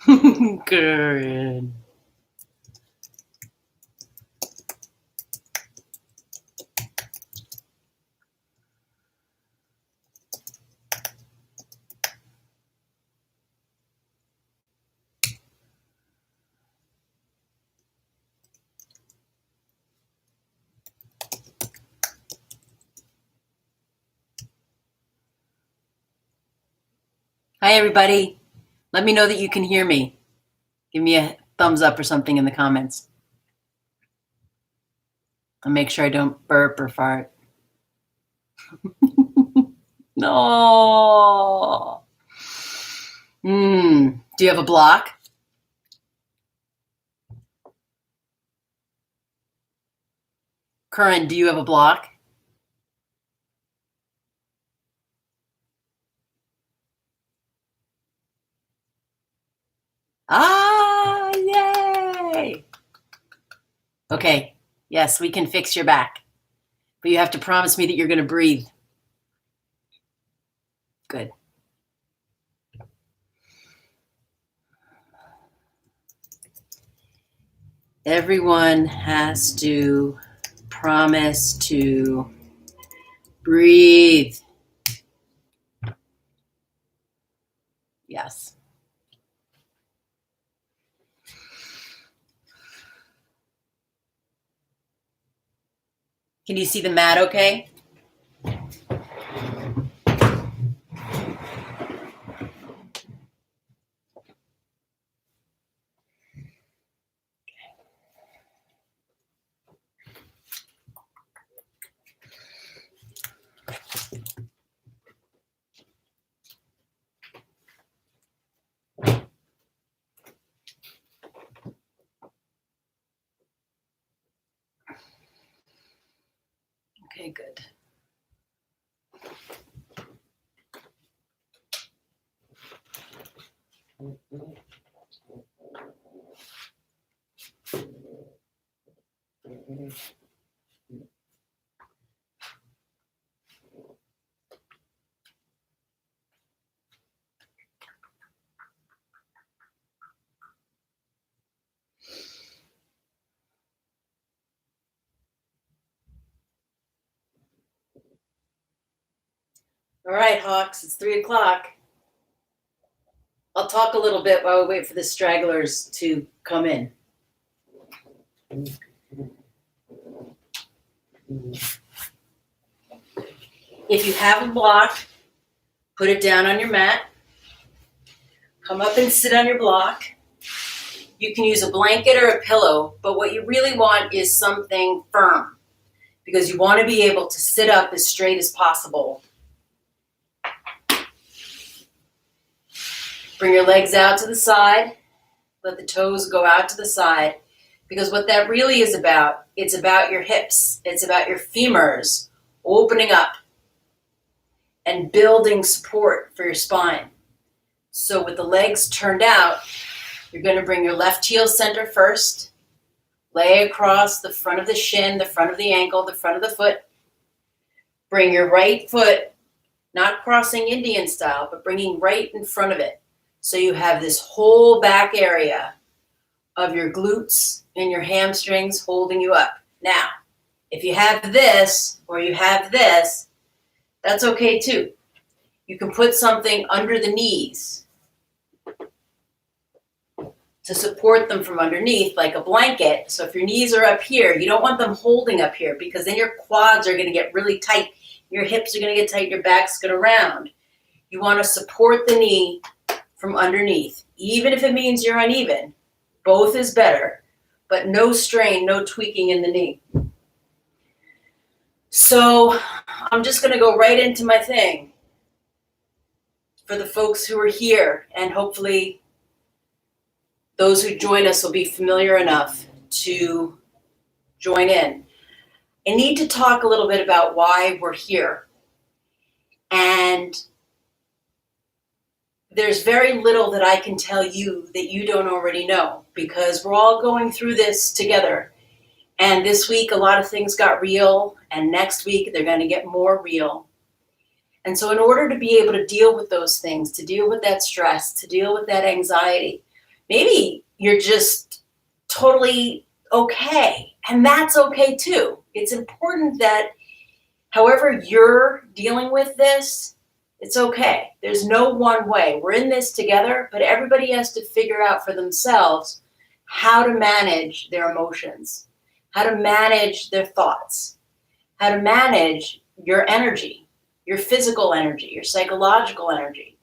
Good. Hi, everybody. Let me know that you can hear me. Give me a thumbs up or something in the comments. I'll make sure I don't burp or fart. No. Do you have a block? Curran, do you have a block? Ah, yay. Okay. Yes, we can fix your back. But you have to promise me that you're going to breathe. Good. Everyone has to promise to breathe. Yes. Can you see the mat okay? Okay, good. All right, Hawks, it's 3:00. I'll talk a little bit while we wait for the stragglers to come in. If you have a block, put it down on your mat. Come up and sit on your block. You can use a blanket or a pillow, but what you really want is something firm because you want to be able to sit up as straight as possible. Bring your legs out to the side. Let the toes go out to the side because what that really is about, it's about your hips. It's about your femurs opening up and building support for your spine. So with the legs turned out, you're going to bring your left heel center first, lay across the front of the shin, the front of the ankle, the front of the foot. Bring your right foot, not crossing Indian style, but bringing right in front of it. So you have this whole back area of your glutes and your hamstrings holding you up. Now, if you have this or you have this, that's okay too. You can put something under the knees to support them from underneath, like a blanket. So if your knees are up here, you don't want them holding up here because then your quads are going to get really tight. Your hips are going to get tight. Your back's going to round. You want to support the knee from underneath, even if it means you're uneven. Both is better, but no strain, no tweaking in the knee. So I'm just going to go right into my thing for the folks who are here, and hopefully those who join us will be familiar enough to join in. I need to talk a little bit about why we're here. And there's very little that I can tell you that you don't already know because we're all going through this together. And this week, a lot of things got real, and next week, they're going to get more real. And so in order to be able to deal with those things, to deal with that stress, to deal with that anxiety, Maybe you're just totally okay, and that's okay too. It's important that however you're dealing with this, it's okay. There's no one way. We're in this together, but everybody has to figure out for themselves how to manage their emotions, how to manage their thoughts, how to manage your energy, your physical energy, your psychological energy.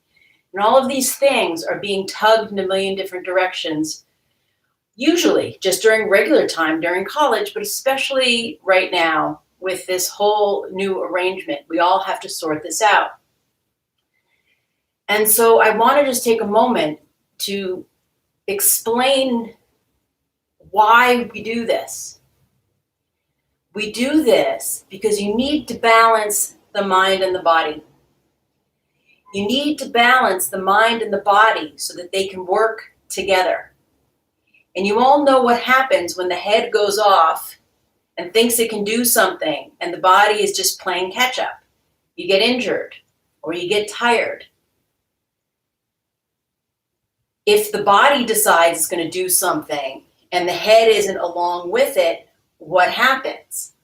And all of these things are being tugged in a million different directions, usually just during regular time, during college, but especially right now with this whole new arrangement. We all have to sort this out. And so I want to just take a moment to explain why we do this. We do this because you need to balance the mind and the body. You need to balance the mind and the body so that they can work together. And you all know what happens when the head goes off and thinks it can do something and the body is just playing catch up. You get injured or you get tired. If the body decides it's going to do something and the head isn't along with it, what happens?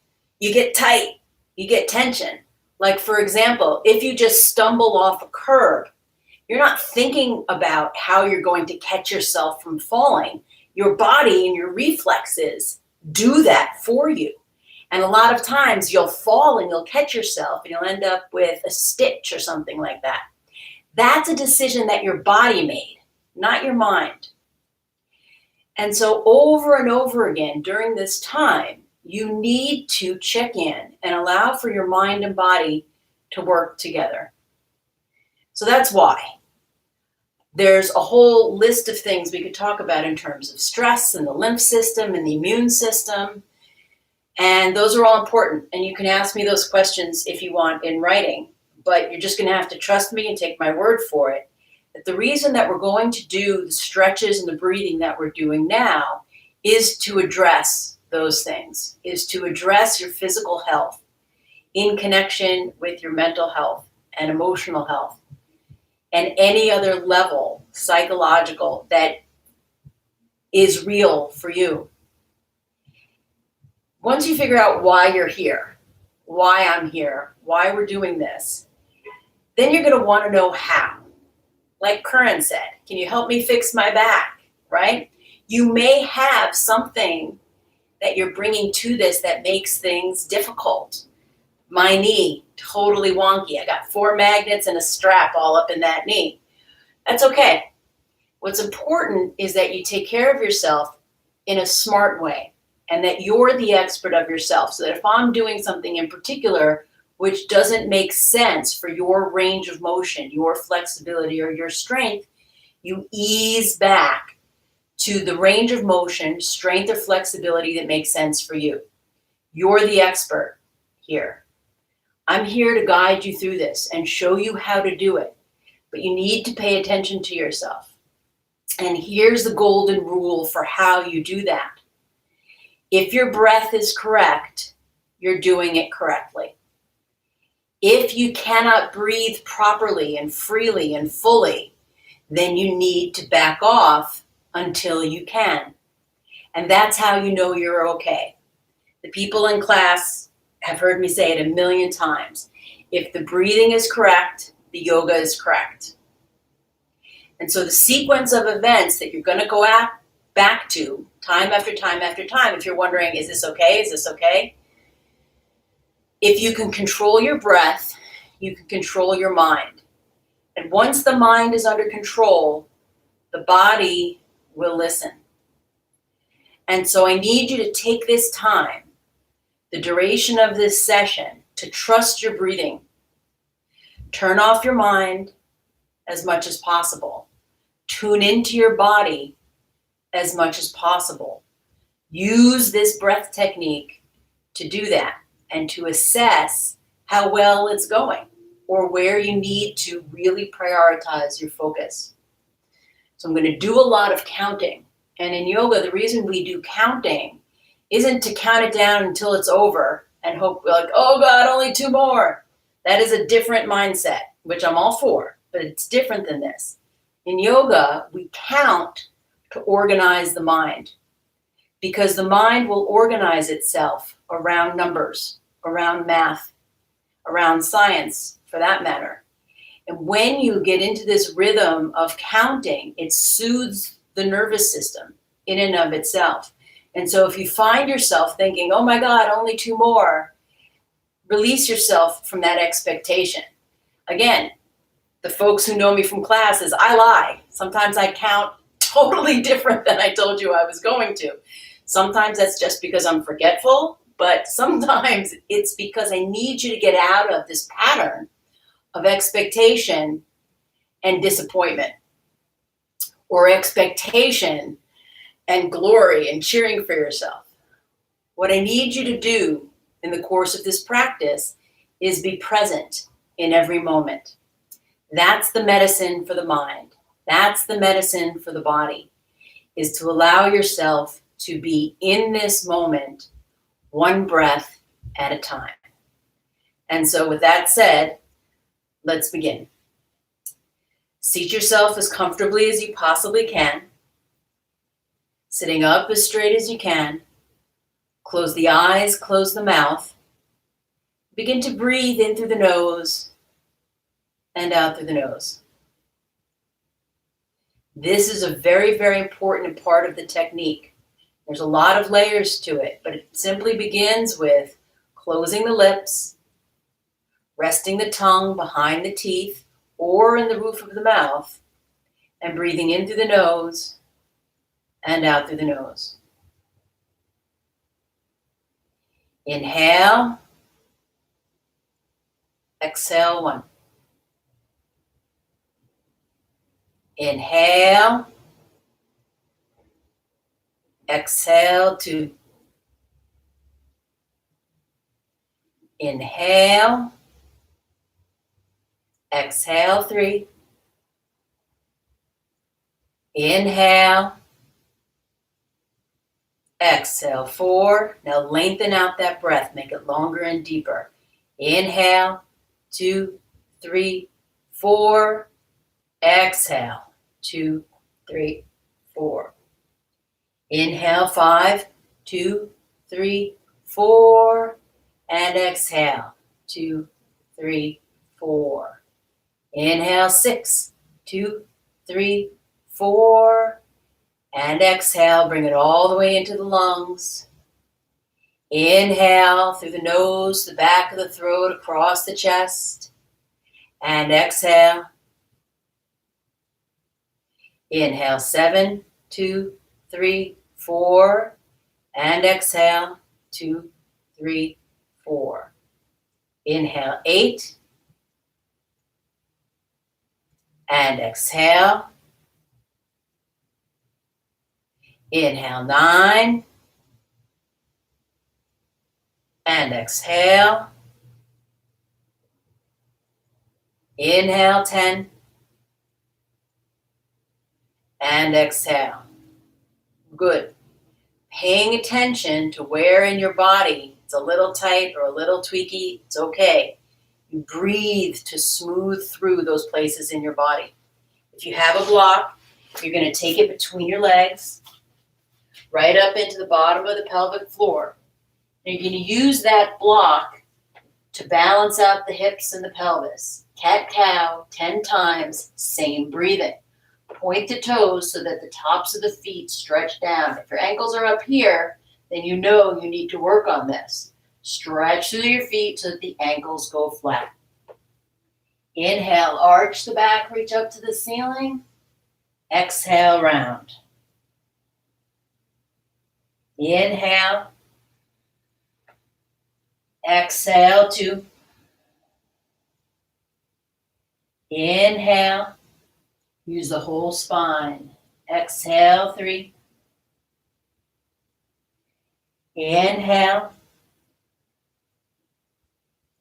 You get tight, you get tension. Like, for example, if you just stumble off a curb, you're not thinking about how you're going to catch yourself from falling. Your body and your reflexes do that for you. And a lot of times you'll fall and you'll catch yourself and you'll end up with a stitch or something like that. That's a decision that your body made, not your mind. And so over and over again during this time, you need to check in and allow for your mind and body to work together. So that's why. There's a whole list of things we could talk about in terms of stress and the lymph system and the immune system. And those are all important. And you can ask me those questions if you want in writing, but you're just going to have to trust me and take my word for it. That the reason that we're going to do the stretches and the breathing that we're doing now is to address those things, is to address your physical health in connection with your mental health and emotional health and any other level psychological that is real for you. Once you figure out why you're here, why I'm here, why we're doing this, then you're going to want to know how. Like Curran said, can you help me fix my back, right? You may have something that you're bringing to this that makes things difficult. My knee, totally wonky. I got 4 magnets and a strap all up in that knee. That's okay. What's important is that you take care of yourself in a smart way and that you're the expert of yourself. So that if I'm doing something in particular which doesn't make sense for your range of motion, your flexibility, or your strength, you ease back to the range of motion, strength, or flexibility that makes sense for you. You're the expert here. I'm here to guide you through this and show you how to do it, but you need to pay attention to yourself. And here's the golden rule for how you do that. If your breath is correct, you're doing it correctly. If you cannot breathe properly and freely and fully, then you need to back off until you can. And that's how you know you're okay. The people in class have heard me say it a million times. If the breathing is correct, the yoga is correct. And so the sequence of events that you're going to go back to time after time after time, if you're wondering, is this okay? Is this okay? If you can control your breath, you can control your mind. And once the mind is under control, the body will listen. And so I need you to take this time, the duration of this session, to trust your breathing. Turn off your mind as much as possible. Tune into your body as much as possible. Use this breath technique to do that and to assess how well it's going or where you need to really prioritize your focus. So I'm going to do a lot of counting. And in yoga, the reason we do counting isn't to count it down until it's over and hope we're like, oh God, only 2 more. That is a different mindset, which I'm all for, but it's different than this. In yoga, we count to organize the mind, because the mind will organize itself around numbers, around math, around science, for that matter. And when you get into this rhythm of counting, it soothes the nervous system in and of itself. And so if you find yourself thinking, oh my God, only 2 more, release yourself from that expectation. Again, the folks who know me from classes, I lie. Sometimes I count totally different than I told you I was going to. Sometimes that's just because I'm forgetful, but sometimes it's because I need you to get out of this pattern of expectation and disappointment, or expectation and glory and cheering for yourself. What I need you to do in the course of this practice is be present in every moment. That's the medicine for the mind. That's the medicine for the body, is to allow yourself to be in this moment, one breath at a time. And so with that said, let's begin. Seat yourself as comfortably as you possibly can, sitting up as straight as you can. Close the eyes, close the mouth. Begin to breathe in through the nose and out through the nose. This is a very, very important part of the technique. There's a lot of layers to it, but it simply begins with closing the lips, resting the tongue behind the teeth or in the roof of the mouth, and breathing in through the nose and out through the nose. Inhale, exhale 1. Inhale, exhale 2. Inhale, exhale 3. Inhale, exhale 4. Now lengthen out that breath. Make it longer and deeper. Inhale, 2, 3, 4. Exhale, 2, 3, 4. Inhale, 5, 2, 3, 4. And exhale, 2, 3, 4. Inhale, 6, 2, 3, 4. And exhale, bring it all the way into the lungs. Inhale through the nose, the back of the throat, across the chest. And exhale. Inhale, 7, 2, 3, 4. And exhale, 2, 3, 4. Inhale, 8. And exhale. Inhale, 9. And exhale. Inhale, 10. And exhale. Good. Paying attention to where in your body it's a little tight or a little tweaky, it's okay. You breathe to smooth through those places in your body. If you have a block, you're going to take it between your legs, right up into the bottom of the pelvic floor. And you're going to use that block to balance out the hips and the pelvis. Cat-cow, 10 times, same breathing. Point the toes so that the tops of the feet stretch down. If your ankles are up here, then you know you need to work on this. Stretch through your feet so that the ankles go flat. Inhale, arch the back, reach up to the ceiling. Exhale, round. Inhale. Exhale, 2. Inhale. Use the whole spine. Exhale, 3. Inhale.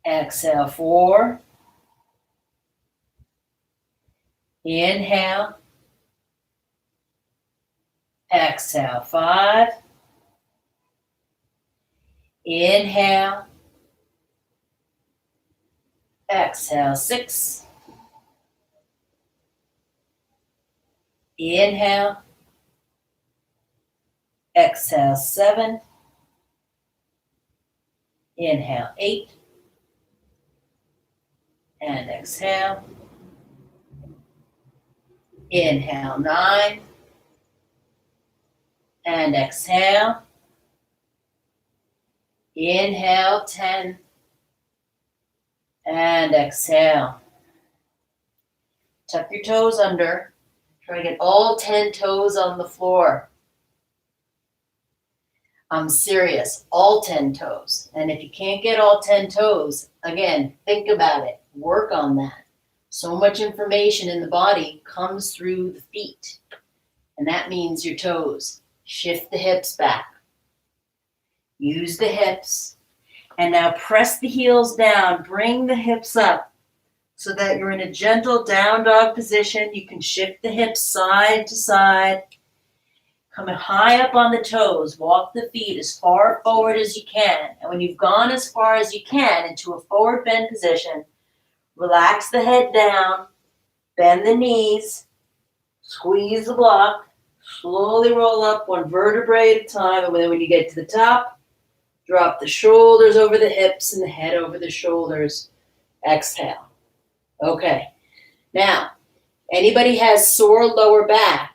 Exhale, 4. Inhale. Exhale, 5. Inhale. Exhale, 6. Inhale. Exhale, 7. Inhale, 8. And exhale. Inhale, 9. And exhale. Inhale, 10. And exhale. Tuck your toes under. Try to get all 10 toes on the floor. I'm serious, all 10 toes. And if you can't get all 10 toes, again, think about it. Work on that. So much information in the body comes through the feet. And that means your toes. Shift the hips back. Use the hips. And now press the heels down. Bring the hips up so that you're in a gentle down dog position. You can shift the hips side to side. Coming high up on the toes, walk the feet as far forward as you can. And when you've gone as far as you can into a forward bend position, relax the head down, bend the knees, squeeze the block, slowly roll up one vertebrae at a time. And then when you get to the top, drop the shoulders over the hips and the head over the shoulders. Exhale. Okay. Now, anybody has sore lower back,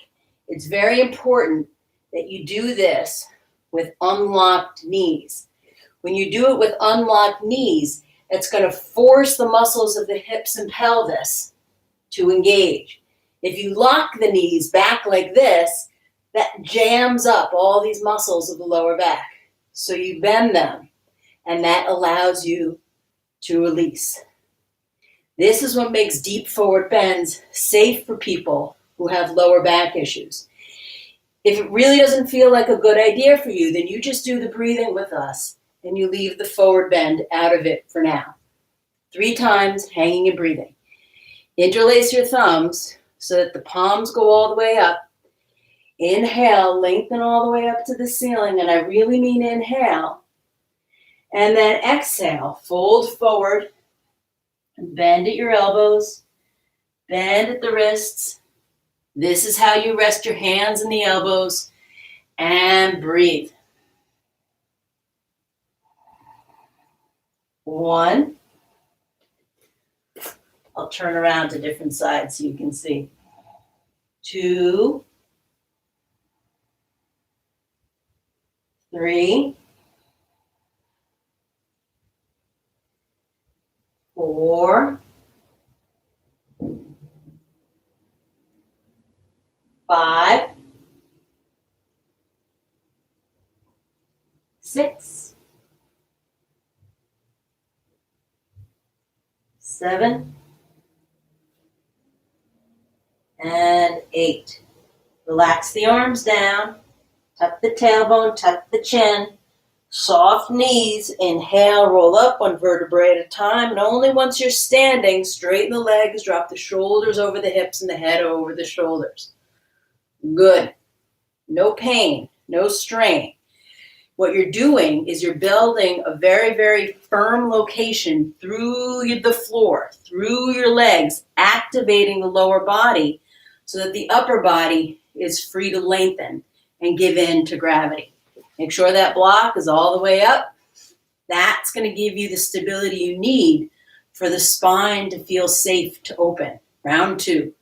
it's very important that you do this with unlocked knees. When you do it with unlocked knees, it's going to force the muscles of the hips and pelvis to engage. If you lock the knees back like this, that jams up all these muscles of the lower back. So you bend them, and that allows you to release. This is what makes deep forward bends safe for people who have lower back issues. If it really doesn't feel like a good idea for you, then you just do the breathing with us and you leave the forward bend out of it for now. 3 times, hanging and breathing. Interlace your thumbs so that the palms go all the way up. Inhale, lengthen all the way up to the ceiling, and I really mean inhale. And then exhale, fold forward, bend at your elbows, bend at the wrists. This is how you rest your hands and the elbows, and breathe. 1. I'll turn around to different sides so you can see. 2, 3, 4, 5, 6, 7, and 8. Relax the arms down. Tuck the tailbone, tuck the chin. Soft knees. Inhale, roll up one vertebrae at a time. And only once you're standing, straighten the legs, drop the shoulders over the hips and the head over the shoulders. Good. No pain, no strain. What you're doing is you're building a very, very firm location through the floor, through your legs, activating the lower body so that the upper body is free to lengthen and give in to gravity. Make sure that block is all the way up. That's going to give you the stability you need for the spine to feel safe to open. Round 2.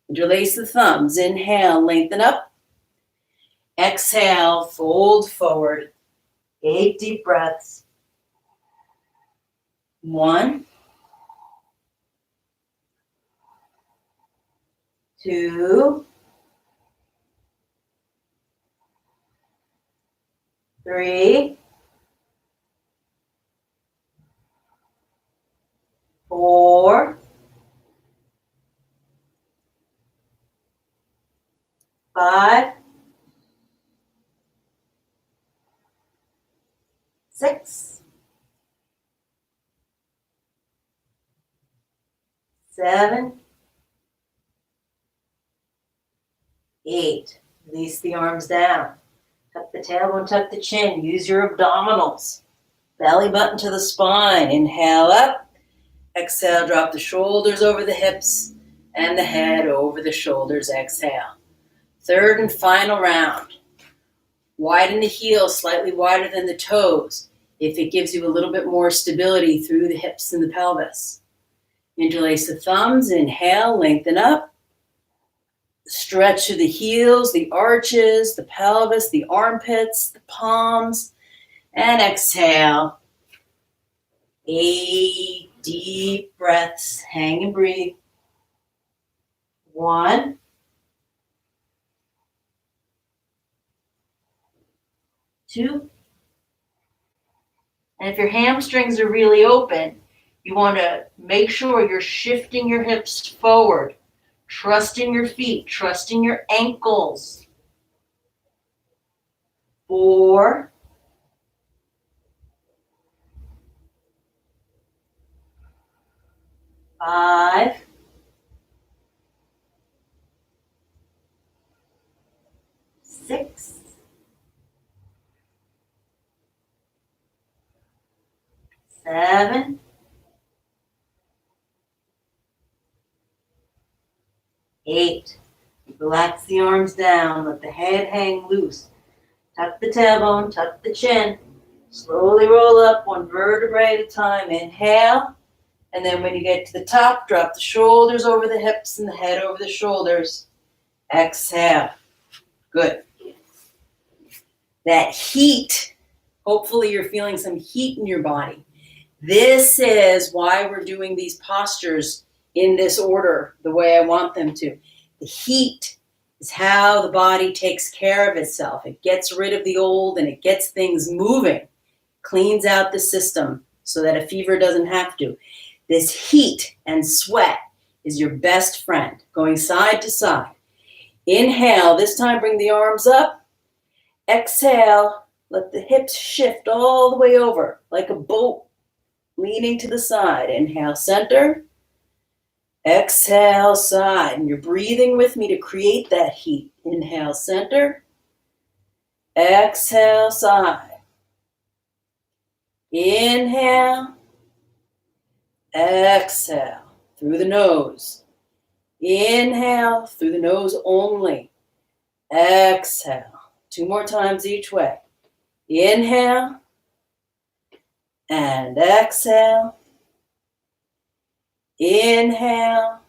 Interlace the thumbs. Inhale, lengthen up. Exhale, fold forward. 8 deep breaths. 1, 2, 3, 4, 5, 6, 7, 8. Release the arms down. Tuck the tailbone, tuck the chin. Use your abdominals. Belly button to the spine. Inhale up. Exhale, drop the shoulders over the hips and the head over the shoulders. Exhale. 3rd and final round. Widen the heels slightly wider than the toes if it gives you a little bit more stability through the hips and the pelvis. Interlace the thumbs, inhale, lengthen up. Stretch through the heels, the arches, the pelvis, the armpits, the palms, and exhale. 8 deep breaths. Hang and breathe. 1, 2. And if your hamstrings are really open, you want to make sure you're shifting your hips forward, trusting your feet, trusting your ankles. 4, 5, 6, 7, 8. Relax the arms down. Let the head hang loose. Tuck the tailbone, tuck the chin. Slowly roll up one vertebrae at a time. Inhale. And then when you get to the top, drop the shoulders over the hips and the head over the shoulders. Exhale. Good. That heat, hopefully you're feeling some heat in your body. This is why we're doing these postures in this order, the way I want them to. The heat is how the body takes care of itself. It gets rid of the old and it gets things moving, cleans out the system so that a fever doesn't have to. This heat and sweat is your best friend, going side to side. Inhale, this time bring the arms up. Exhale, let the hips shift all the way over like a boat leaning to the side. Inhale, center. Exhale, side. And you're breathing with me to create that heat. Inhale, center. Exhale, side. Inhale. Exhale through the nose. Inhale through the nose only. Exhale. 2 more times each way. Inhale and exhale. Inhale.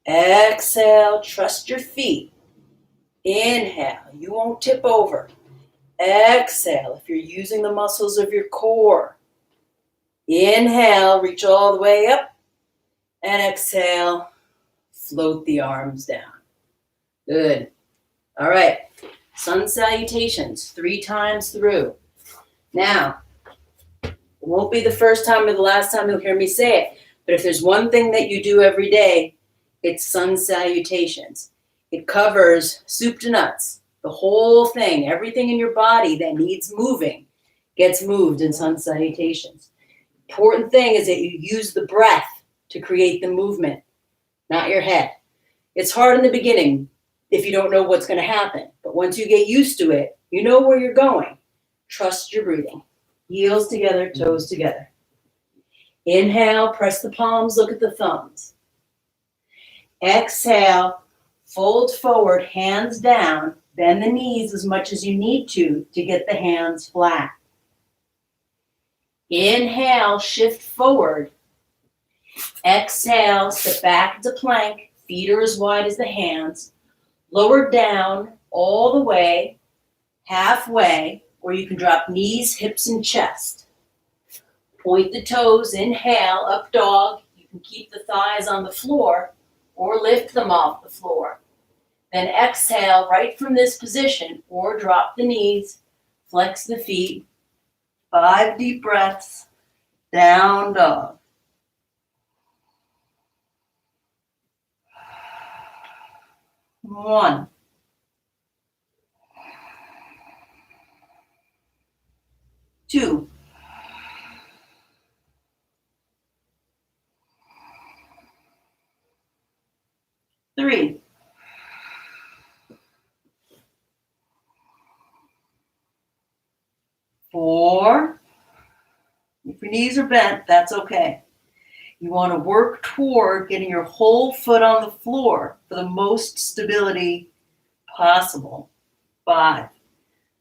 Exhale. Trust your feet. Inhale. You won't tip over. Exhale if you're using the muscles of your core. Inhale, reach all the way up. And exhale, float the arms down. Good. All right. Sun salutations 3 times through. Now, it won't be the first time or the last time you'll hear me say it, but if there's one thing that you do every day, it's sun salutations. It covers soup to nuts, the whole thing, everything in your body that needs moving gets moved in sun salutations. Important thing is that you use the breath to create the movement, not your head. It's hard in the beginning if you don't know what's going to happen, but once you get used to it, you know where you're going. Trust your breathing. Heels together, toes together. Inhale, press the palms, look at the thumbs. Exhale, fold forward, hands down, bend the knees as much as you need to get the hands flat. Inhale, shift forward. Exhale, step back to plank, feet are as wide as the hands. Lower down all the way, halfway, or you can drop knees, hips, and chest. Point the toes, inhale, up dog. You can keep the thighs on the floor or lift them off the floor. Then exhale right from this position or drop the knees, flex the feet. 5 deep breaths, down dog. One. 2. 3. 4. If your knees are bent, that's okay. You want to work toward getting your whole foot on the floor for the most stability possible. 5.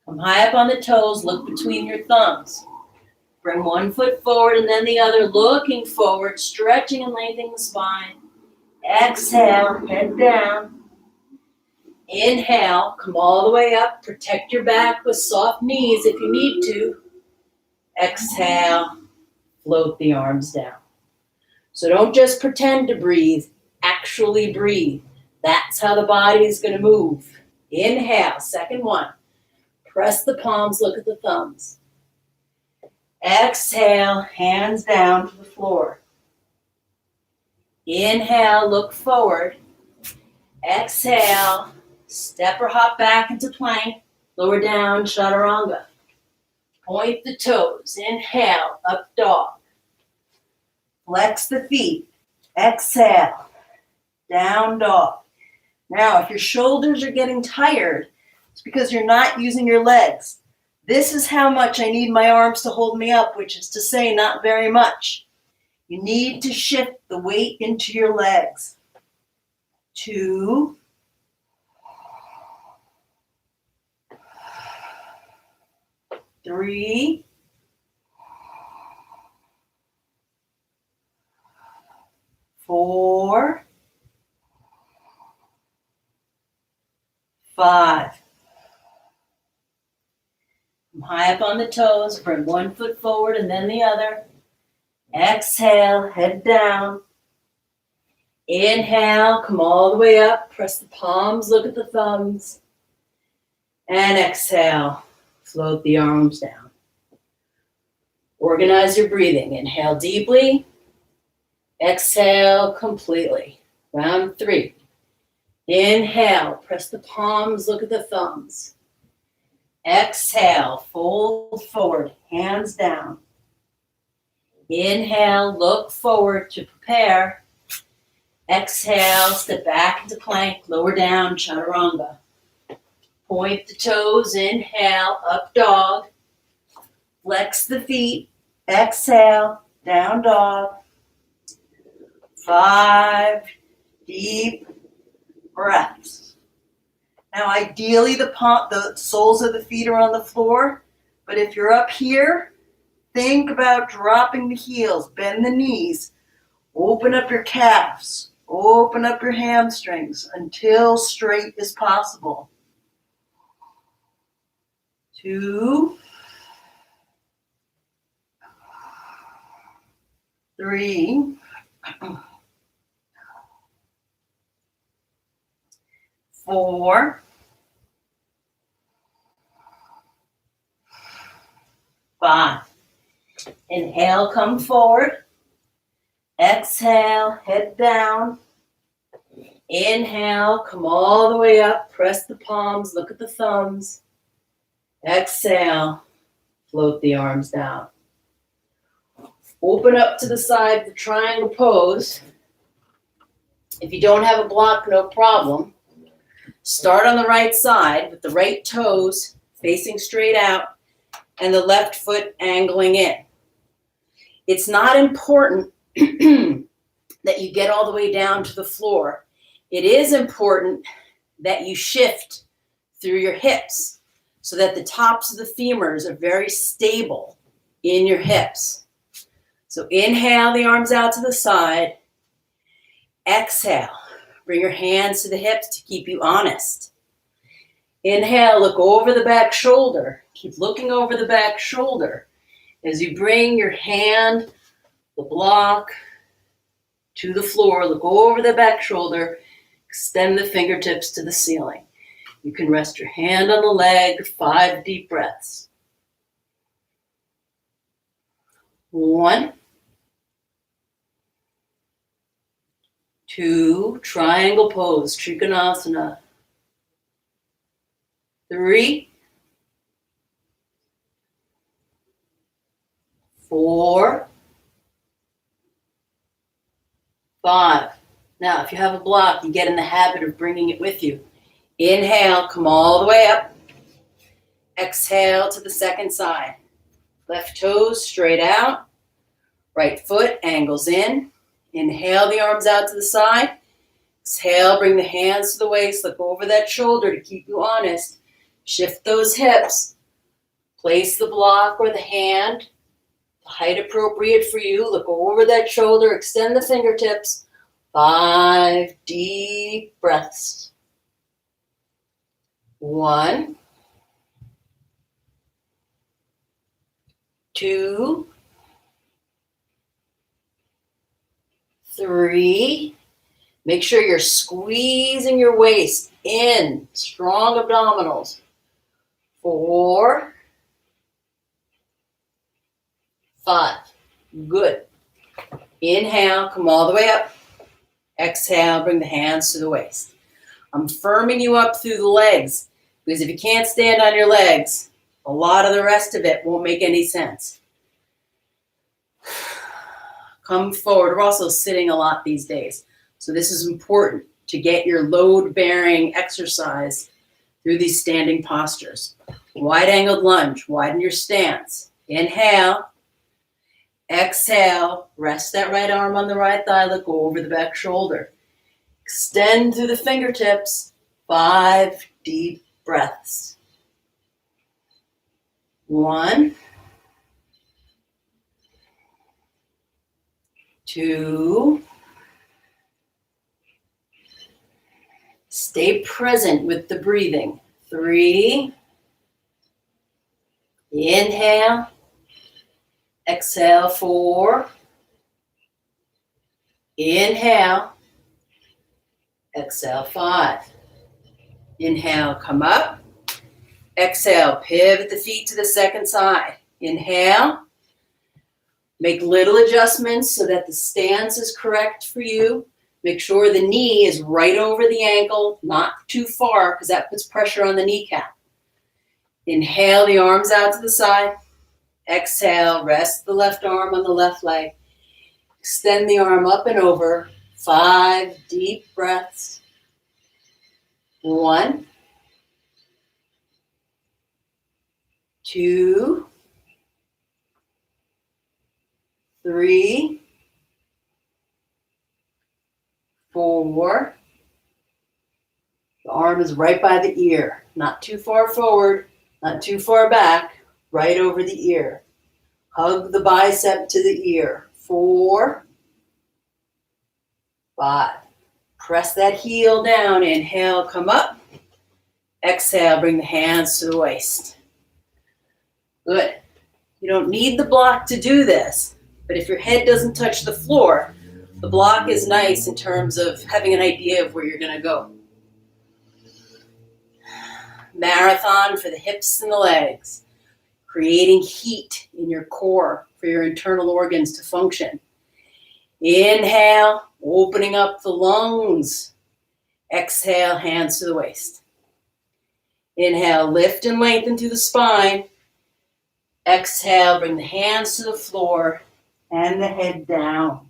Come high up on the toes, look between your thumbs. Bring one foot forward and then the other, looking forward, stretching and lengthening the spine. Exhale, head down. Inhale, come all the way up. Protect your back with soft knees if you need to. Exhale, float the arms down. So don't just pretend to breathe, actually breathe. That's how the body is going to move. Inhale, second one. Press the palms, look at the thumbs. Exhale, hands down to the floor. Inhale, look forward. Exhale, step or hop back into plank. Lower down, chaturanga. Point the toes. Inhale, up dog. Flex the feet. Exhale, down dog. Now, if your shoulders are getting tired, it's because you're not using your legs. This is how much I need my arms to hold me up, which is to say not very much. You need to shift the weight into your legs. 2, 3, 4, 5. Come high up on the toes, bring one foot forward and then the other. Exhale, head down. Inhale, come all the way up, press the palms, look at the thumbs. And exhale, float the arms down. Organize your breathing. Inhale deeply. Exhale completely. Round 3. Inhale, press the palms, look at the thumbs. Exhale, fold forward, hands down. Inhale, look forward to prepare. Exhale, step back into plank, lower down, chaturanga. Point the toes, inhale, up dog. Flex the feet, exhale, down dog. 5 deep breaths. Now, ideally, the soles of the feet are on the floor, but if you're up here, think about dropping the heels, bend the knees, open up your calves, open up your hamstrings until straight as possible. 2, 3, 4, 5. Inhale, come forward. Exhale, head down. Inhale, come all the way up. Press the palms, look at the thumbs. Exhale, float the arms down. Open up to the side, the triangle pose. If you don't have a block, no problem. Start on the right side with the right toes facing straight out and the left foot angling in. It's not important that you get all the way down to the floor. It is important that you shift through your hips so that the tops of the femurs are very stable in your hips. So inhale the arms out to the side. Exhale. Bring your hands to the hips to keep you honest. Inhale, look over the back shoulder. Keep looking over the back shoulder as you bring your hand, the block, to the floor. Look over the back shoulder. Extend the fingertips to the ceiling. You can rest your hand on the leg. 5 deep breaths. 1, 2, triangle pose, Trikonasana. 3, 4, 5. Now, if you have a block, you get in the habit of bringing it with you. Inhale, come all the way up. Exhale to the second side. Left toes straight out. Right foot angles in. Inhale the arms out to the side. Exhale, bring the hands to the waist. Look over that shoulder to keep you honest. Shift those hips. Place the block or the hand, the height appropriate for you. Look over that shoulder, extend the fingertips. 5 deep breaths. 1, 2, 3. Make sure you're squeezing your waist in. Strong abdominals. 4, 5. Good. Inhale, come all the way up. Exhale, bring the hands to the waist. I'm firming you up through the legs, because if you can't stand on your legs, a lot of the rest of it won't make any sense. Come forward. We're also sitting a lot these days, so this is important to get your load-bearing exercise through these standing postures. Wide-angled lunge, widen your stance. Inhale. Exhale, rest that right arm on the right thigh, look over the back shoulder. Extend through the fingertips, 5 deep breaths. 1, 2, stay present with the breathing. 3, inhale. Exhale, 4. Inhale. Exhale, 5. Inhale, come up. Exhale, pivot the feet to the second side. Inhale. Make little adjustments so that the stance is correct for you. Make sure the knee is right over the ankle, not too far, because that puts pressure on the kneecap. Inhale, the arms out to the side. Exhale, rest the left arm on the left leg. Extend the arm up and over. 5 deep breaths. 1, 2, 3, 4. The arm is right by the ear, not too far forward, not too far back, right over the ear. Hug the bicep to the ear. 4, 5. Press that heel down. Inhale, come up. Exhale, bring the hands to the waist. Good. You don't need the block to do this, but if your head doesn't touch the floor, the block is nice in terms of having an idea of where you're going to go. Marathon for the hips and the legs. Creating heat in your core for your internal organs to function. Inhale, opening up the lungs. Exhale, hands to the waist. Inhale, lift and lengthen through the spine. Exhale, bring the hands to the floor and the head down.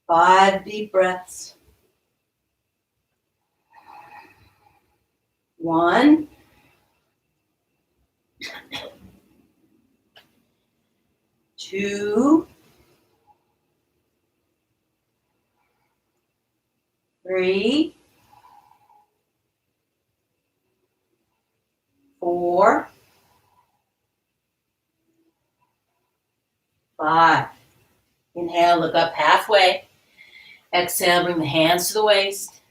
5 deep breaths. 1, 2, 3, 4, 5. Inhale, look up halfway. Exhale, bring the hands to the waist.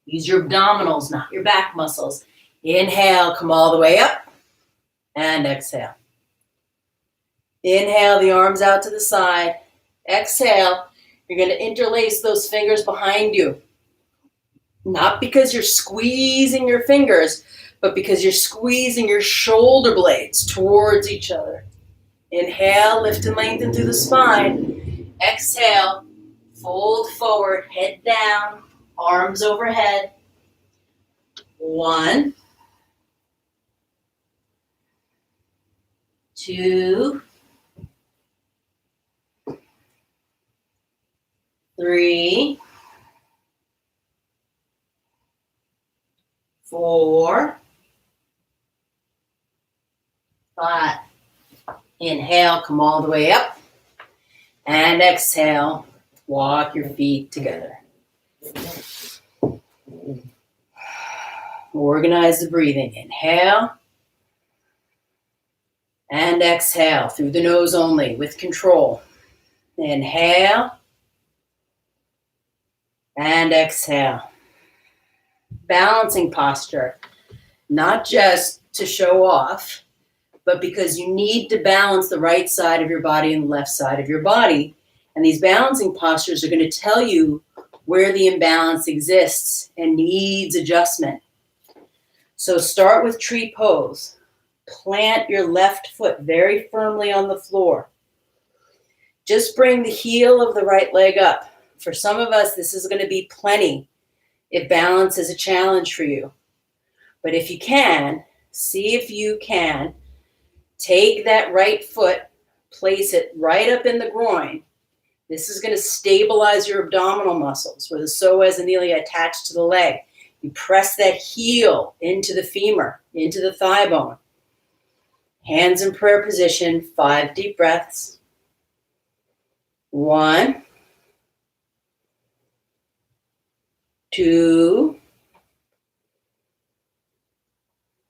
Use your abdominals, not your back muscles. Inhale, come all the way up. And exhale. Inhale, the arms out to the side. Exhale, you're going to interlace those fingers behind you. Not because you're squeezing your fingers, but because you're squeezing your shoulder blades towards each other. Inhale, lift and lengthen through the spine. Exhale, fold forward, head down, arms overhead. 1, 2, 3, 4, 5. Inhale, come all the way up. And exhale, walk your feet together. Organize the breathing. Inhale. And exhale through the nose only with control. Inhale. And exhale. Balancing posture, not just to show off, but because you need to balance the right side of your body and the left side of your body. And these balancing postures are going to tell you where the imbalance exists and needs adjustment. So start with tree pose. Plant your left foot very firmly on the floor. Just bring the heel of the right leg up. For some of us, this is going to be plenty if balance is a challenge for you. But if you can, see if you can take that right foot, place it right up in the groin. This is going to stabilize your abdominal muscles where the psoas and ilia attach to the leg. You press that heel into the femur, into the thigh bone. Hands in prayer position, 5 deep breaths. 1, 2,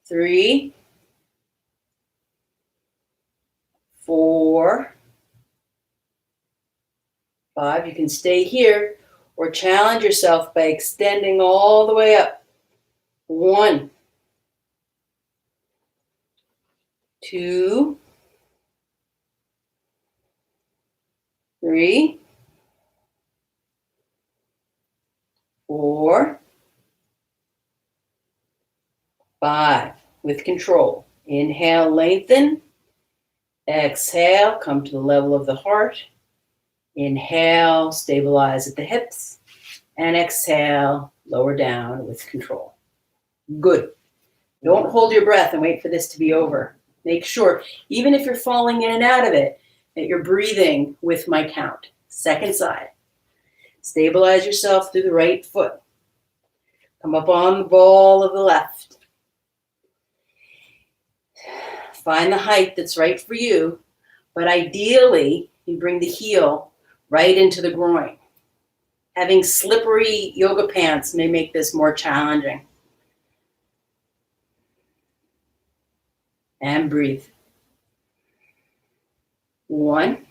3, 4, 5. You can stay here or challenge yourself by extending all the way up. 1, 2, 3, 4, 5. With control. Inhale, lengthen. Exhale, come to the level of the heart. Inhale, stabilize at the hips. And exhale, lower down with control. Good. Don't hold your breath and wait for this to be over. Make sure, even if you're falling in and out of it, that you're breathing with my count. Second side. Stabilize yourself through the right foot. Come up on the ball of the left. Find the height that's right for you, but ideally, you bring the heel right into the groin. Having slippery yoga pants may make this more challenging. And breathe. 1,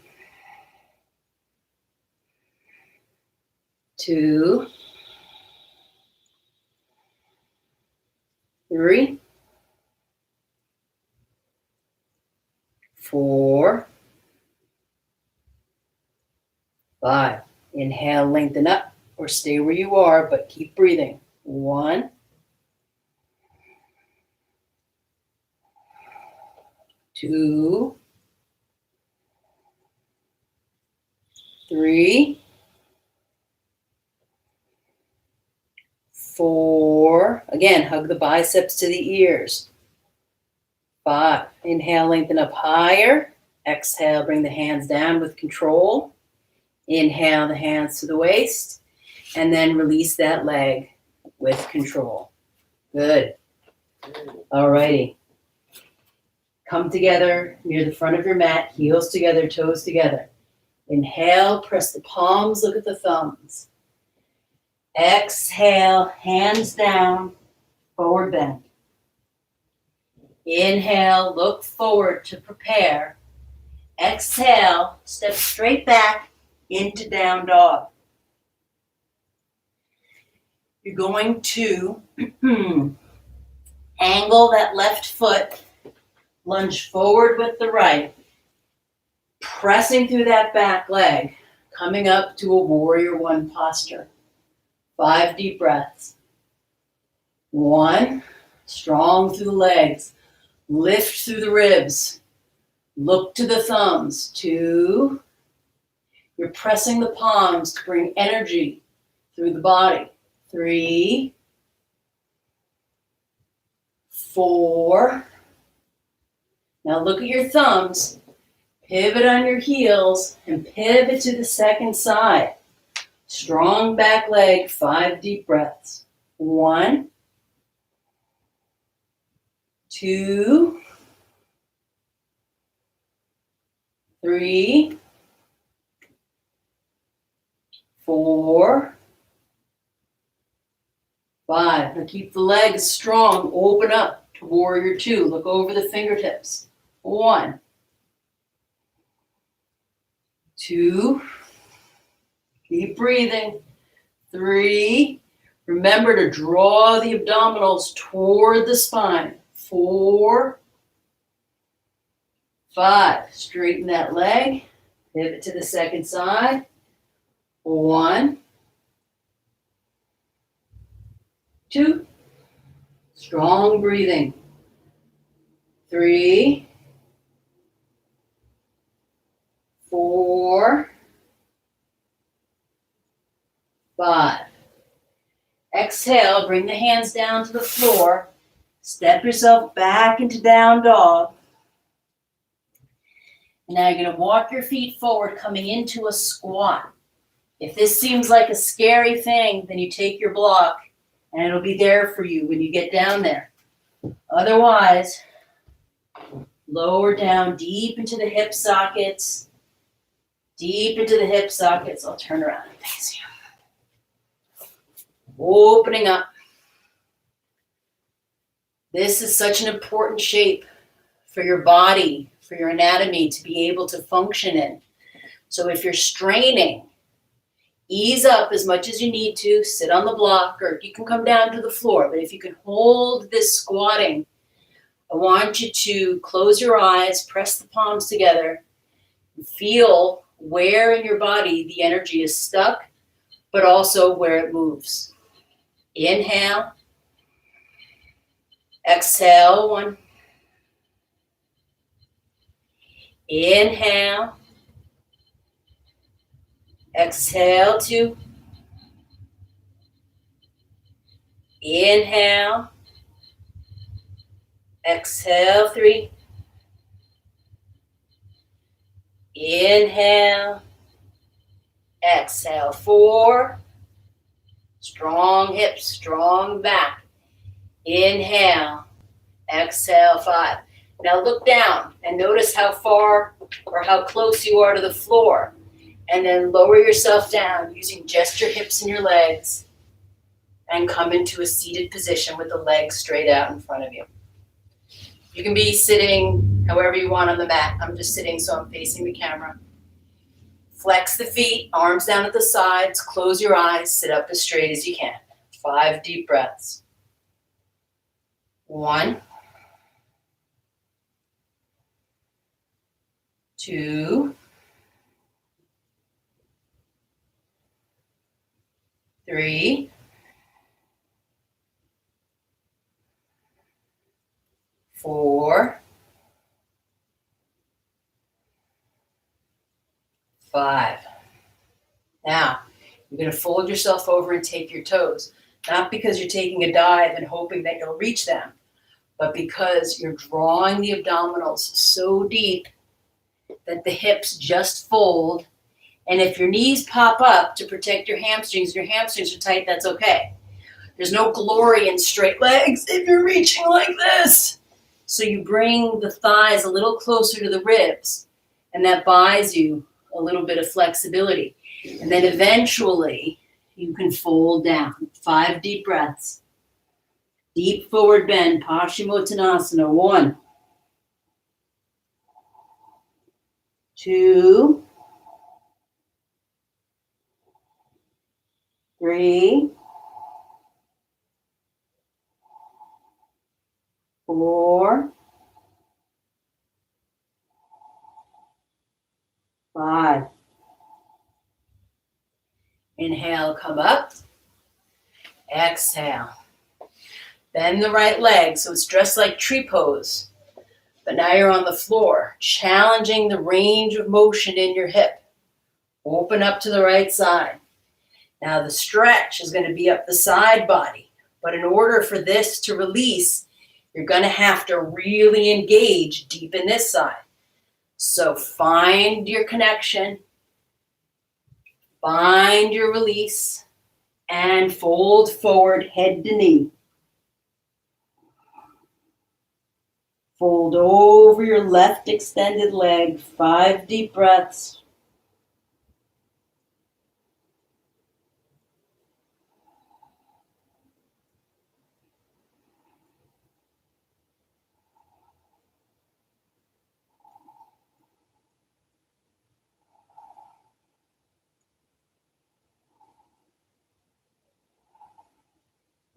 2, 3, 4, 5. Inhale, lengthen up or stay where you are, but keep breathing. 1, 2, 3, 4. Again, hug the biceps to the ears. 5. Inhale, lengthen up higher. Exhale, bring the hands down with control. Inhale the hands to the waist. And then release that leg with control. Good. All righty. Come together near the front of your mat, heels together, toes together. Inhale, press the palms, look at the thumbs. Exhale, hands down, forward bend. Inhale, look forward to prepare. Exhale, step straight back into down dog. You're going to angle that left foot, lunge forward with the right, pressing through that back leg, coming up to a warrior 1 posture. 5 deep breaths. 1, strong through the legs, lift through the ribs, look to the thumbs. 2, you're pressing the palms to bring energy through the body. 3, 4. Now look at your thumbs, pivot on your heels, and pivot to the second side. Strong back leg, 5 deep breaths. 1, 2, 3, 4, 5. Now keep the legs strong. Open up to warrior 2. Look over the fingertips. 1, 2, keep breathing. 3, remember to draw the abdominals toward the spine. 4, 5, straighten that leg, pivot to the second side. 1, 2, strong breathing. 3, 4, 5. Exhale, bring the hands down to the floor. Step yourself back into down dog. Now you're going to walk your feet forward, coming into a squat. If this seems like a scary thing, then you take your block and it'll be there for you when you get down there. Otherwise, lower down deep into the hip sockets. Deep into the hip sockets. I'll turn around and face you. Opening up. This is such an important shape for your body, for your anatomy to be able to function in. So if you're straining, ease up as much as you need to, sit on the block, or you can come down to the floor. But if you can hold this squatting, I want you to close your eyes, press the palms together, and feel where in your body the energy is stuck, but also where it moves. Inhale. Exhale, 1. Inhale. Exhale, 2. Inhale. Exhale, 3. Inhale. Exhale, 4. Strong hips, strong back. Inhale. Exhale, 5. Now look down and notice how far or how close you are to the floor. And then lower yourself down using just your hips and your legs. And come into a seated position with the legs straight out in front of you. You can be sitting however you want on the mat. I'm just sitting so I'm facing the camera. Flex the feet, arms down at the sides, close your eyes, sit up as straight as you can. 5 deep breaths. 1, 2, 3, 4, 5. Now, you're going to fold yourself over and take your toes. Not because you're taking a dive and hoping that you'll reach them, but because you're drawing the abdominals so deep that the hips just fold. And if your knees pop up to protect your hamstrings are tight, that's okay. There's no glory in straight legs if you're reaching like this. So you bring the thighs a little closer to the ribs, and that buys you a little bit of flexibility. And then eventually you can fold down. 5 deep breaths. Deep forward bend, Paschimottanasana. 1, 2, 3, 4, 5. Inhale, come up. Exhale. Bend the right leg so it's dressed like tree pose. But now you're on the floor, challenging the range of motion in your hip. Open up to the right side. Now the stretch is going to be up the side body. But in order for this to release, you're going to have to really engage deep in this side. So find your connection, find your release, and fold forward head to knee. Fold over your left extended leg. 5 deep breaths.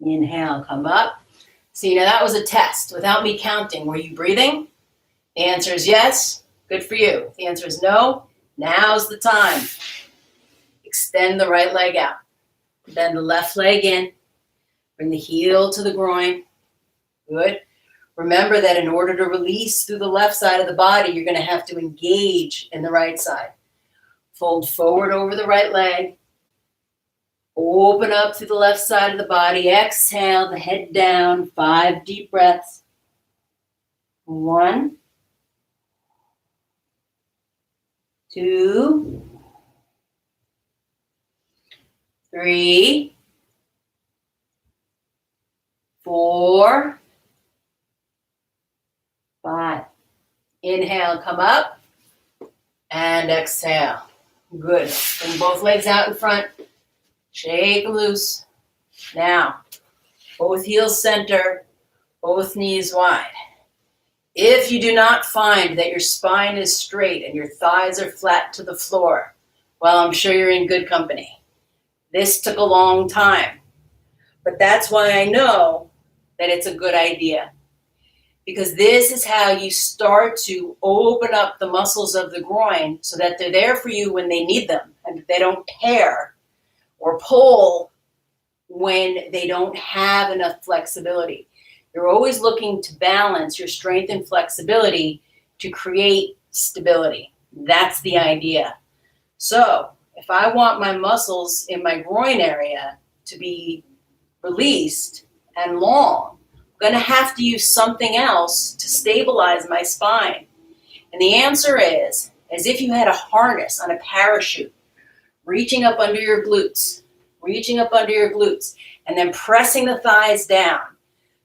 Inhale, come up. See, now that was a test without me counting. Were you breathing? The answer is yes. Good for you. The answer is no. Now's the time. Extend the right leg out. Bend the left leg in. Bring the heel to the groin. Good. Remember that in order to release through the left side of the body, you're going to have to engage in the right side. Fold forward over the right leg. Open up through the left side of the body. Exhale, the head down. 5 deep breaths. 1, 2, 3, 4, 5. Inhale, come up. And exhale. Good. Bring both legs out in front. Shake loose. Now, both heels center, both knees wide. If you do not find that your spine is straight and your thighs are flat to the floor, well, I'm sure you're in good company. This took a long time, but that's why I know that it's a good idea. Because this is how you start to open up the muscles of the groin so that they're there for you when they need them and they don't tear or pull when they don't have enough flexibility. You're always looking to balance your strength and flexibility to create stability. That's the idea. So if I want my muscles in my groin area to be released and long, I'm going to have to use something else to stabilize my spine. And the answer is, as if you had a harness on a parachute, reaching up under your glutes, and then pressing the thighs down.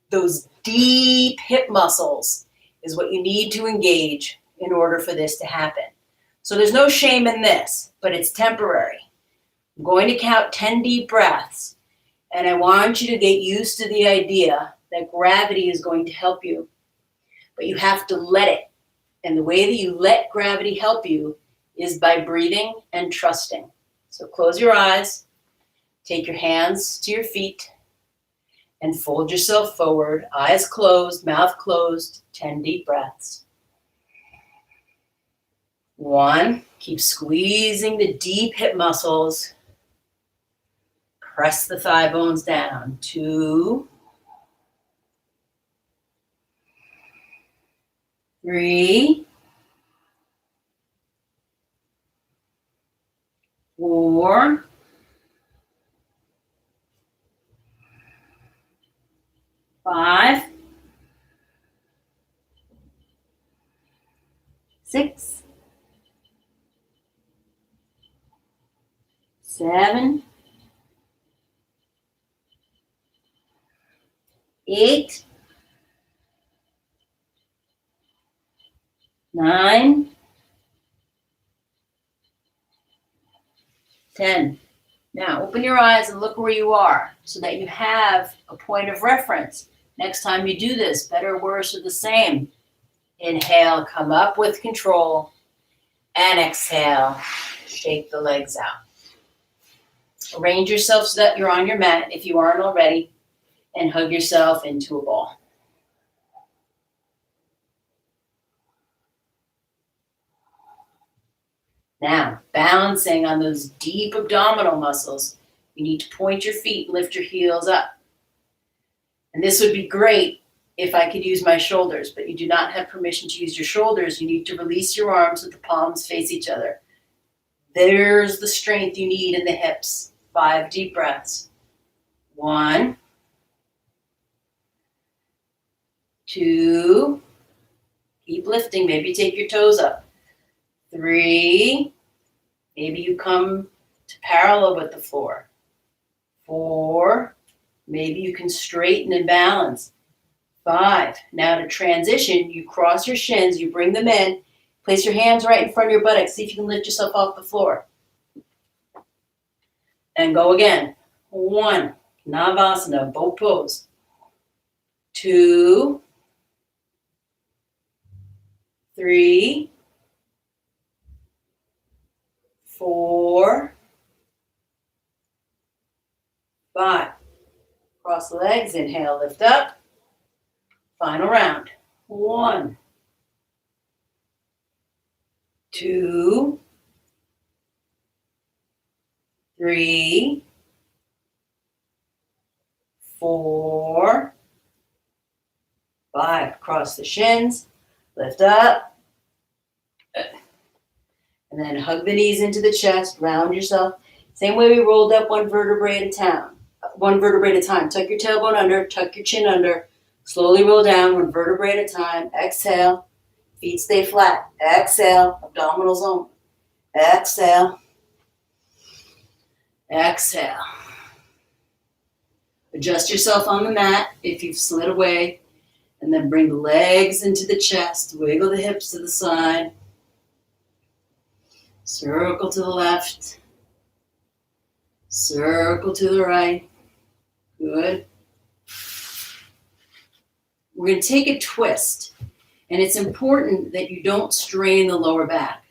Those deep hip muscles is what you need to engage in order for this to happen. So there's no shame in this, but it's temporary. I'm going to count 10 deep breaths, and I want you to get used to the idea that gravity is going to help you, but you have to let it. And the way that you let gravity help you is by breathing and trusting. So close your eyes, take your hands to your feet, and fold yourself forward, eyes closed, mouth closed, 10 deep breaths. 1, keep squeezing the deep hip muscles. Press the thigh bones down. 2, 3, 4, 5, 6, 7, 8, 9, 10. Now open your eyes and look where you are so that you have a point of reference. Next time you do this, better, worse, or the same. Inhale, come up with control, and exhale, shake the legs out. Arrange yourself so that you're on your mat if you aren't already, and hug yourself into a ball. Now, balancing on those deep abdominal muscles, you need to point your feet and lift your heels up. And this would be great if I could use my shoulders, but you do not have permission to use your shoulders. You need to release your arms with the palms face each other. There's the strength you need in the hips. 5 deep breaths. 1, 2, keep lifting. Maybe take your toes up. 3, maybe you come to parallel with the floor. 4, maybe you can straighten and balance. 5, now to transition, you cross your shins, you bring them in, place your hands right in front of your buttocks, see if you can lift yourself off the floor. And go again. 1, Navasana, boat pose. 2, 3, 4, 5. Cross cross the legs. Inhale, lift up. Final round. 1, 2, 3, 4, 5. Cross the shins, lift up, and then hug the knees into the chest, round yourself. Same way we rolled up one vertebrae at a time. Tuck your tailbone under, tuck your chin under, slowly roll down one vertebrae at a time. Exhale, feet stay flat. Exhale, abdominals open. Exhale, exhale. Adjust yourself on the mat if you've slid away, and then bring the legs into the chest. Wiggle the hips to the side. Circle to the left. Circle to the right. Good. We're going to take a twist, and it's important that you don't strain the lower back.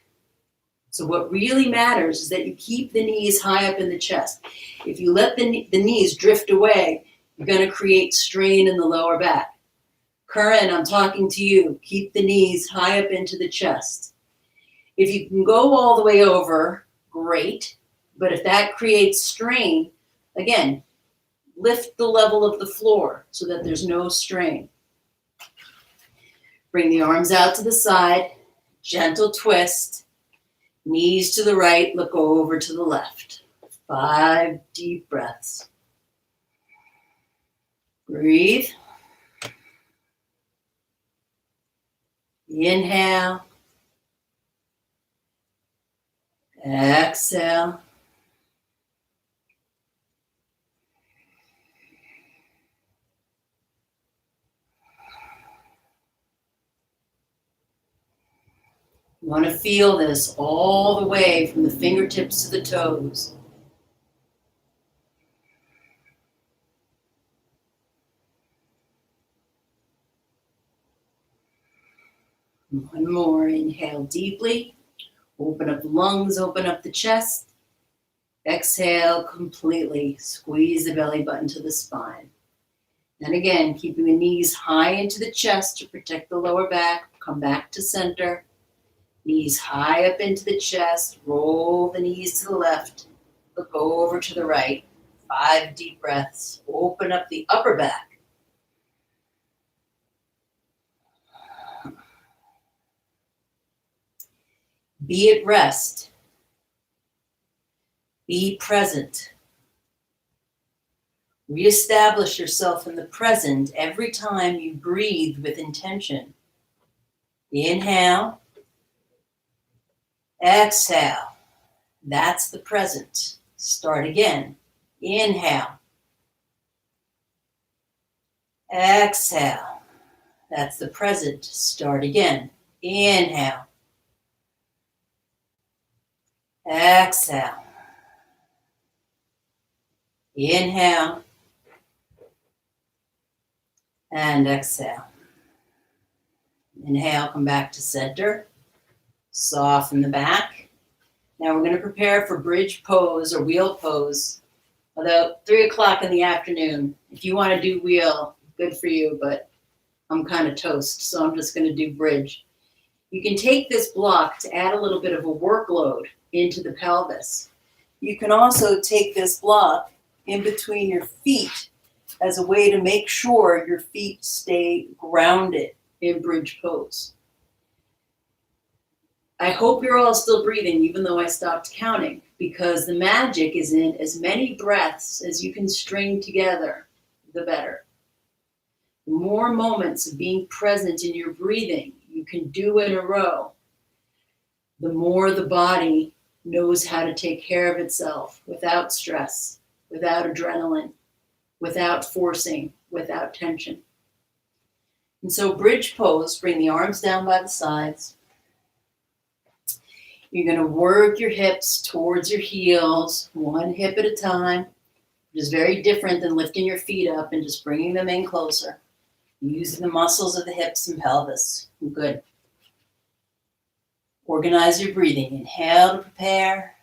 So what really matters is that you keep the knees high up in the chest. If you let the knees drift away, you're going to create strain in the lower back. Curran, I'm talking to you. Keep the knees high up into the chest. If you can go all the way over, great. But if that creates strain, again, lift the level of the floor so that there's no strain. Bring the arms out to the side, gentle twist, knees to the right, look over to the left. 5 deep breaths. Breathe. Inhale. Exhale. You want to feel this all the way from the fingertips to the toes. One more. Inhale deeply. Open up the lungs, open up the chest. Exhale completely. Squeeze the belly button to the spine. And again, keeping the knees high into the chest to protect the lower back. Come back to center. Knees high up into the chest. Roll the knees to the left. Look over to the right. 5 deep breaths. Open up the upper back. Be at rest. Be present. Reestablish yourself in the present every time you breathe with intention. Inhale. Exhale. That's the present. Start again. Inhale. Exhale. That's the present. Start again. Inhale. Exhale. Inhale. And exhale. Inhale, come back to center. Soften the back. Now we're going to prepare for bridge pose or wheel pose. About 3 o'clock in the afternoon. If you want to do wheel, good for you, but I'm kind of toast, so I'm just going to do bridge. You can take this block to add a little bit of a workload into the pelvis. You can also take this block in between your feet as a way to make sure your feet stay grounded in bridge pose. I hope you're all still breathing, even though I stopped counting, because the magic is in as many breaths as you can string together, the better. The more moments of being present in your breathing you can do in a row, the more the body knows how to take care of itself without stress, without adrenaline, without forcing, without tension. And so bridge pose, bring the arms down by the sides. You're going to work your hips towards your heels, one hip at a time, which is very different than lifting your feet up and just bringing them in closer. Using the muscles of the hips and pelvis. Good. Organize your breathing. Inhale to prepare.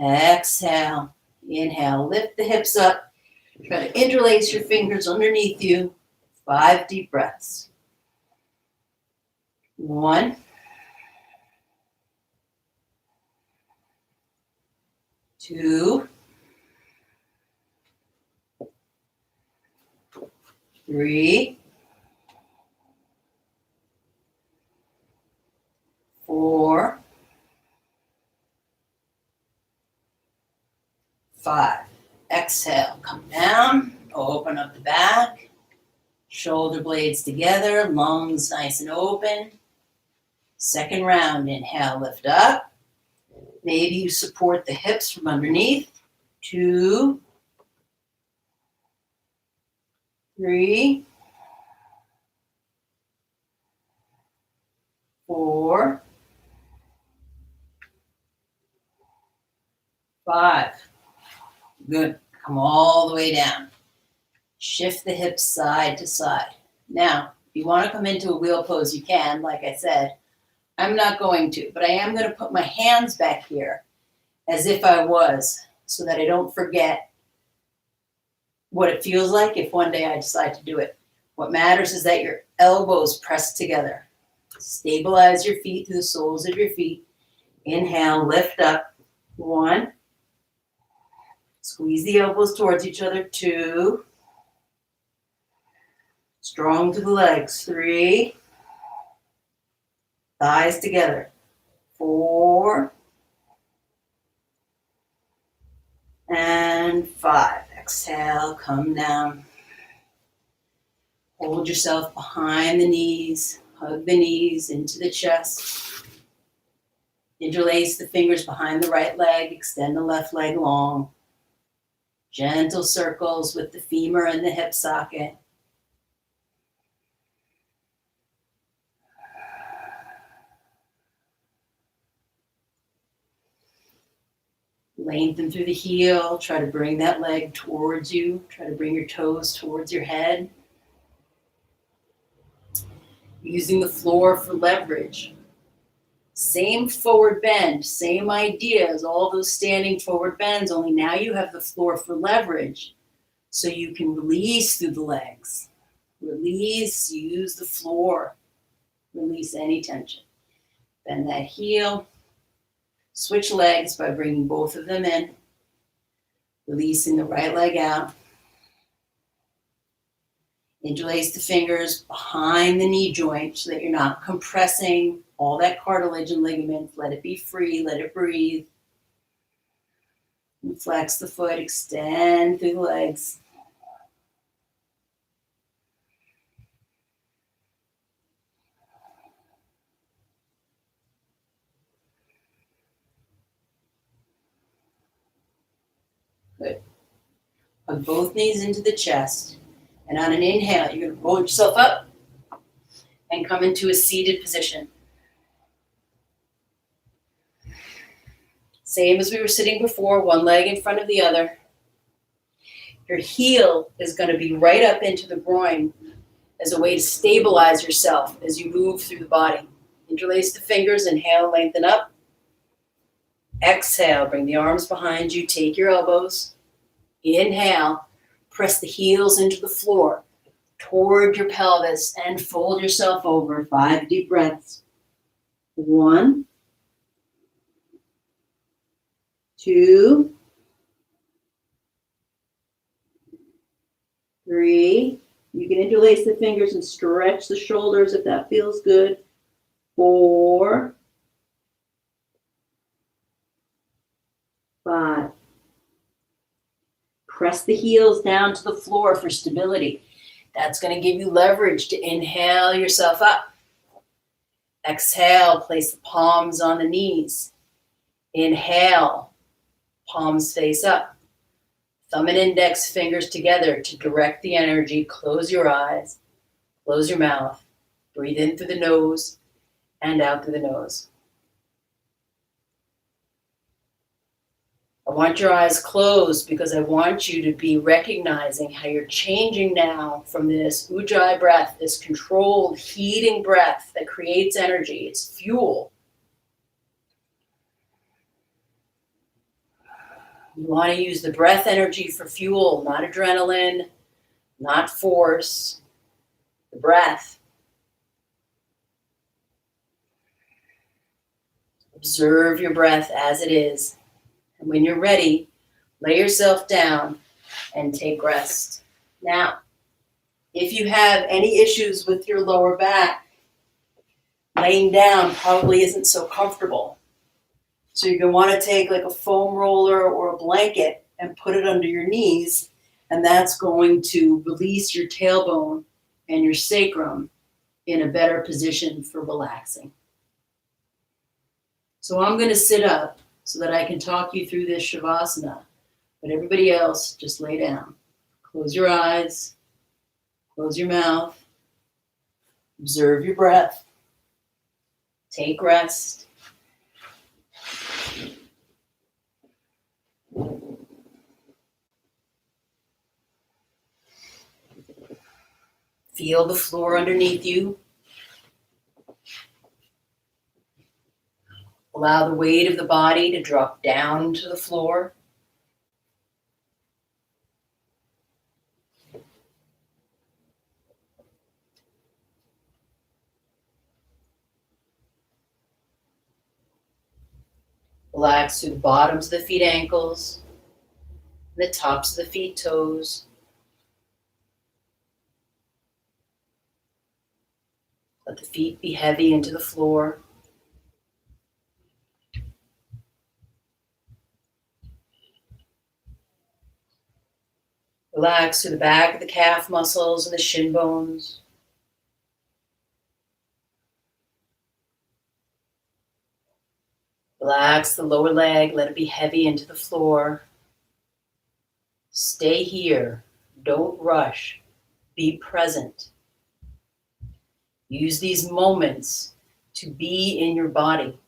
Exhale. Inhale. Lift the hips up. Try to interlace your fingers underneath you. 5 deep breaths. 1, 2, 3, 4, 5. Exhale, come down, open up the back, shoulder blades together, lungs nice and open. Second round, inhale, lift up. Maybe you support the hips from underneath. 2, 3, 4, 5. Good. Come all the way down. Shift the hips side to side. Now, if you want to come into a wheel pose, you can, like I said. I'm not going to, but I am going to put my hands back here as if I was, so that I don't forget what it feels like if one day I decide to do it. What matters is that your elbows press together. Stabilize your feet through the soles of your feet. Inhale, lift up. 1. Squeeze the elbows towards each other. 2. Strong through the legs. 3. Thighs together. 4. And 5. Exhale, come down. Hold yourself behind the knees. Hug the knees into the chest. Interlace the fingers behind the right leg. Extend the left leg long. Gentle circles with the femur and the hip socket. Lengthen through the heel. Try to bring that leg towards you. Try to bring your toes towards your head. Using the floor for leverage. Same forward bend, same idea as all those standing forward bends, only now you have the floor for leverage. So you can release through the legs. Release, use the floor. Release any tension. Bend that heel. Switch legs by bringing both of them in. Releasing the right leg out. Interlace the fingers behind the knee joint so that you're not compressing all that cartilage and ligaments. Let it be free, let it breathe. And flex the foot, extend through the legs. Good. Hug both knees into the chest. And on an inhale, you're going to roll yourself up and come into a seated position. Same as we were sitting before, one leg in front of the other. Your heel is going to be right up into the groin as a way to stabilize yourself as you move through the body. Interlace the fingers, inhale, lengthen up. Exhale, bring the arms behind you, take your elbows. Inhale, press the heels into the floor, toward your pelvis, and fold yourself over. 5 deep breaths. 1, 2, 3. You can interlace the fingers and stretch the shoulders if that feels good. 4, 5. Press the heels down to the floor for stability. That's going to give you leverage to inhale yourself up. Exhale, place the palms on the knees. Inhale, palms face up. Thumb and index fingers together to direct the energy. Close your eyes, close your mouth. Breathe in through the nose and out through the nose. I want your eyes closed because I want you to be recognizing how you're changing now from this ujjayi breath, this controlled, heating breath that creates energy. It's fuel. You want to use the breath energy for fuel, not adrenaline, not force, the breath. Observe your breath as it is. And when you're ready, lay yourself down and take rest. Now, if you have any issues with your lower back, laying down probably isn't so comfortable. So you're going to want to take like a foam roller or a blanket and put it under your knees, and that's going to release your tailbone and your sacrum in a better position for relaxing. So I'm going to sit up so that I can talk you through this Shavasana, but everybody else just lay down. Close your eyes, close your mouth, observe your breath, take rest. Feel the floor underneath you. Allow the weight of the body to drop down to the floor. Relax through the bottoms of the feet, ankles, the tops of the feet, toes. Let the feet be heavy into the floor. Relax through the back of the calf muscles and the shin bones. Relax the lower leg, let it be heavy into the floor. Stay here, don't rush, be present. Use these moments to be in your body.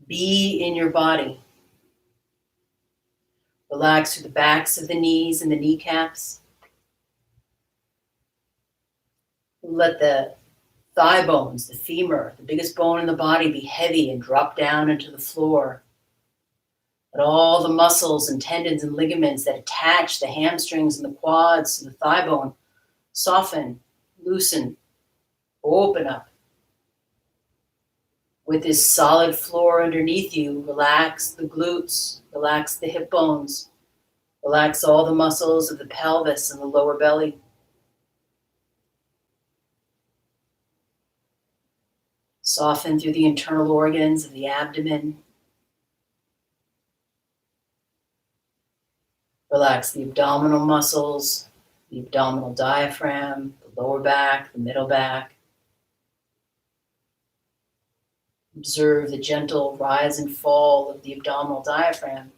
Be in your body. Relax through the backs of the knees and the kneecaps. Let the thigh bones, the femur, the biggest bone in the body, be heavy and drop down into the floor. Let all the muscles and tendons and ligaments that attach the hamstrings and the quads to the thigh bone soften, loosen, open up. With this solid floor underneath you, relax the glutes, relax the hip bones, relax all the muscles of the pelvis and the lower belly. Soften through the internal organs of the abdomen. Relax the abdominal muscles, the abdominal diaphragm, the lower back, the middle back. Observe the gentle rise and fall of the abdominal diaphragm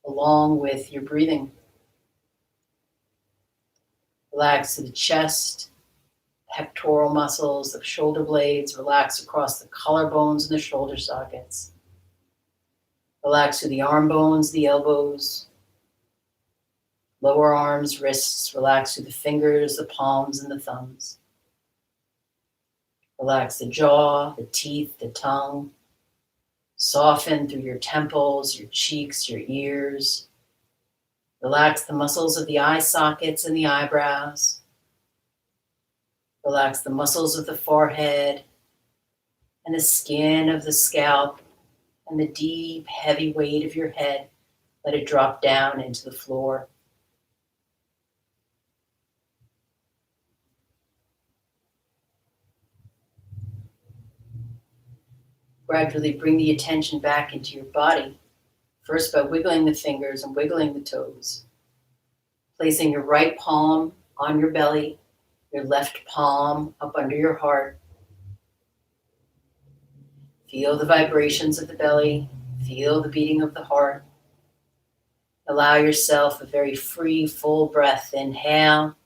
along with your breathing. Relax to the chest, pectoral muscles, the shoulder blades. Relax across the collarbones and the shoulder sockets. Relax through the arm bones, the elbows, lower arms, wrists. Relax through the fingers, the palms, and the thumbs. Relax the jaw, the teeth, the tongue. Soften through your temples, your cheeks, your ears. Relax the muscles of the eye sockets and the eyebrows. Relax the muscles of the forehead and the skin of the scalp and the deep, heavy weight of your head. Let it drop down into the floor. Gradually bring the attention back into your body, first by wiggling the fingers and wiggling the toes. Placing your right palm on your belly, your left palm up under your heart. Feel the vibrations of the belly, feel the beating of the heart. Allow yourself a very free, full breath. Inhale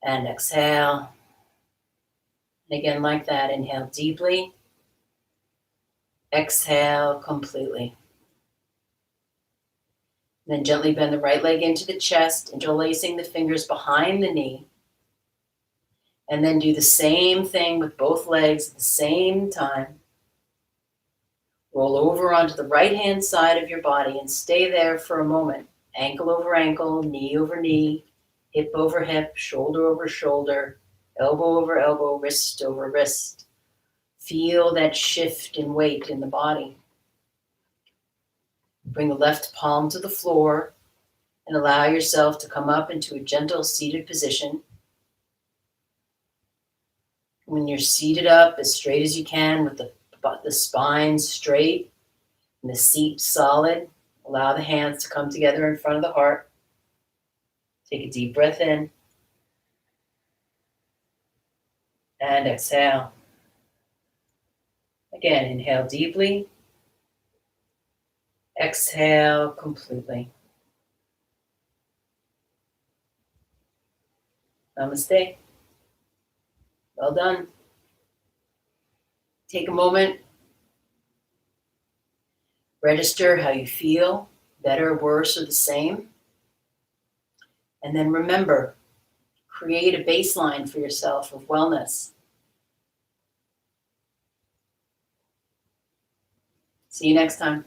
and exhale. And again, like that, inhale deeply, exhale completely. And then gently bend the right leg into the chest, interlacing the fingers behind the knee. And then do the same thing with both legs at the same time. Roll over onto the right-hand side of your body and stay there for a moment. Ankle over ankle, knee over knee, hip over hip, shoulder over shoulder, elbow over elbow, wrist over wrist. Feel that shift in weight in the body. Bring the left palm to the floor and allow yourself to come up into a gentle seated position. When you're seated up as straight as you can with the spine straight and the seat solid, allow the hands to come together in front of the heart. Take a deep breath in and exhale. Again, inhale deeply. Exhale completely. Namaste. Well done. Take a moment. Register how you feel, better, worse, or the same. And then remember, create a baseline for yourself of wellness. See you next time.